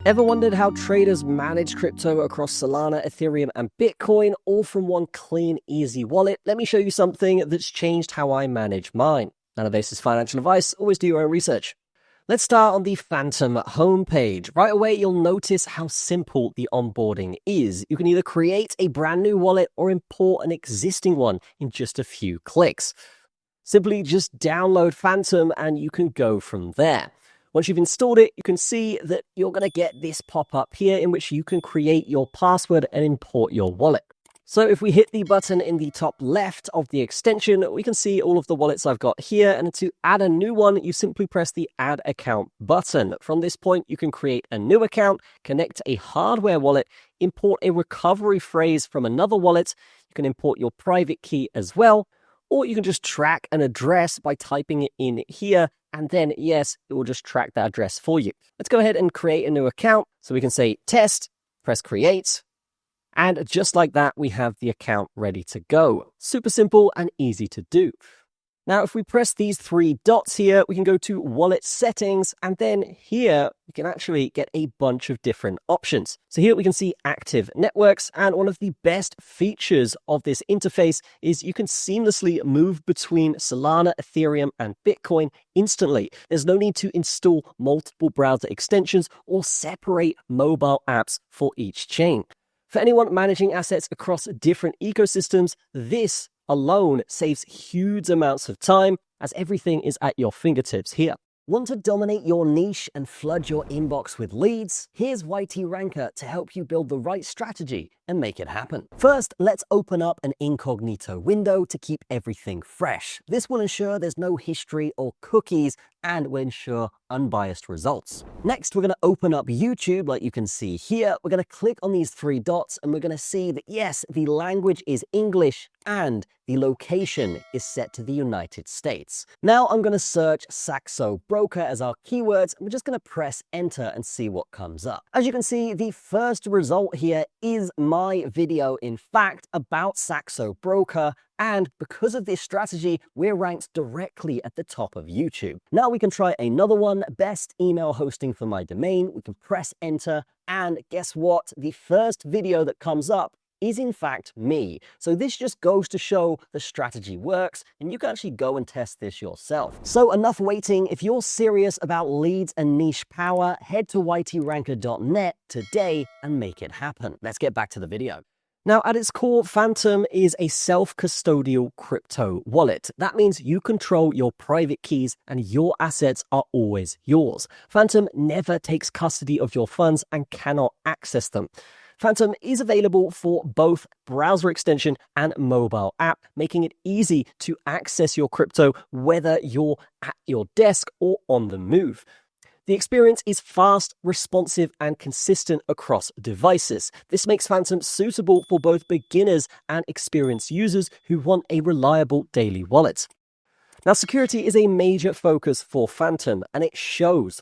Ever wondered how traders manage crypto across Solana, Ethereum, and Bitcoin, all from one clean, easy wallet? Let me show you something that's changed how I manage mine. None of this is financial advice, always do your own research. Let's start on the Phantom homepage. Right away, you'll notice how simple the onboarding is. You can either create a brand new wallet or import an existing one in just a few clicks. Simply just download Phantom and you can go from there. Once you've installed it, you can see that you're going to get this pop-up here in which you can create your password and import your wallet. So if we hit the button in the top left of the extension, we can see all of the wallets I've got here. And to add a new one, you simply press the Add Account button. From this point, you can create a new account, connect a hardware wallet, import a recovery phrase from another wallet. You can import your private key as well. Or you can just track an address by typing it in here. And then, yes, it will just track that address for you. Let's go ahead and create a new account. So we can say test, press create. And just like that, we have the account ready to go. Super simple and easy to do. Now, if we press these three dots here, we can go to wallet settings. And then here, we can actually get a bunch of different options. So here we can see active networks. And one of the best features of this interface is you can seamlessly move between Solana, Ethereum, and Bitcoin instantly. There's no need to install multiple browser extensions or separate mobile apps for each chain. For anyone managing assets across different ecosystems, this alone saves huge amounts of time as everything is at your fingertips here. Want to dominate your niche and flood your inbox with leads? Here's YT Ranker to help you build the right strategy and make it happen. First, let's open up an incognito window to keep everything fresh. This will ensure there's no history or cookies and will ensure unbiased results. Next, we're going to open up YouTube like you can see here. We're going to click on these three dots and we're going to see that yes, the language is English and the location is set to the United States. Now I'm going to search Saxo Broker as our keywords. We're just going to press enter and see what comes up. As you can see, the first result here is my video, in fact, about Saxo Broker. And because of this strategy, we're ranked directly at the top of YouTube. Now we can try another one, best email hosting for my domain. We can press enter and guess what? The first video that comes up is in fact me. So this just goes to show the strategy works and you can actually go and test this yourself. So enough waiting. If you're serious about leads and niche power, head to ytranker.net today and make it happen. Let's get back to the video. Now, at its core, Phantom is a self-custodial crypto wallet. That means you control your private keys and your assets are always yours. Phantom never takes custody of your funds and cannot access them. Phantom is available for both browser extension and mobile app, making it easy to access your crypto whether you're at your desk or on the move. The experience is fast, responsive, and consistent across devices. This makes Phantom suitable for both beginners and experienced users who want a reliable daily wallet. Now, security is a major focus for Phantom, and it shows.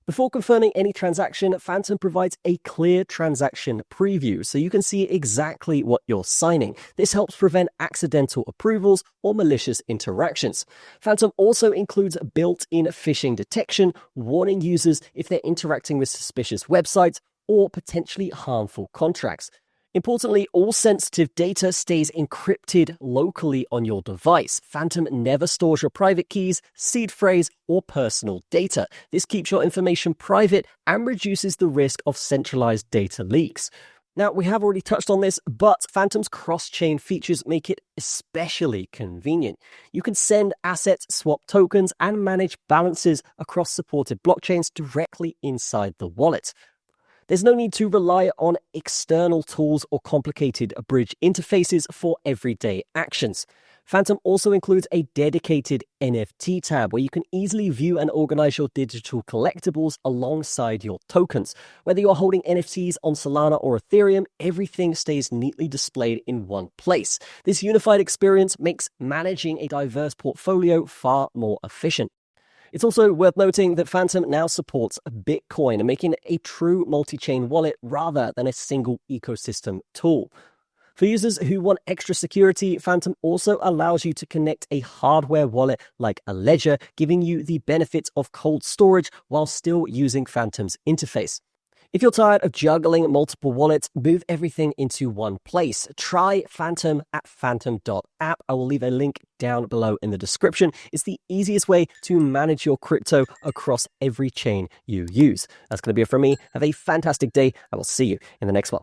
Before confirming any transaction, Phantom provides a clear transaction preview, so you can see exactly what you're signing. This helps prevent accidental approvals or malicious interactions. Phantom also includes built-in phishing detection, warning users if they're interacting with suspicious websites or potentially harmful contracts. Importantly, all sensitive data stays encrypted locally on your device. Phantom never stores your private keys, seed phrase, or personal data. This keeps your information private and reduces the risk of centralized data leaks. Now, we have already touched on this, but Phantom's cross-chain features make it especially convenient. You can send assets, swap tokens, and manage balances across supported blockchains directly inside the wallet. There's no need to rely on external tools or complicated bridge interfaces for everyday actions. Phantom also includes a dedicated NFT tab where you can easily view and organize your digital collectibles alongside your tokens. Whether you're holding NFTs on Solana or Ethereum, everything stays neatly displayed in one place. This unified experience makes managing a diverse portfolio far more efficient. It's also worth noting that Phantom now supports Bitcoin, making it a true multi-chain wallet rather than a single ecosystem tool. For users who want extra security, Phantom also allows you to connect a hardware wallet like a ledger, giving you the benefits of cold storage while still using Phantom's interface. If you're tired of juggling multiple wallets, move everything into one place. Try Phantom at phantom.app. I will leave a link down below in the description. It's the easiest way to manage your crypto across every chain you use. That's going to be it from me. Have a fantastic day. I will see you in the next one.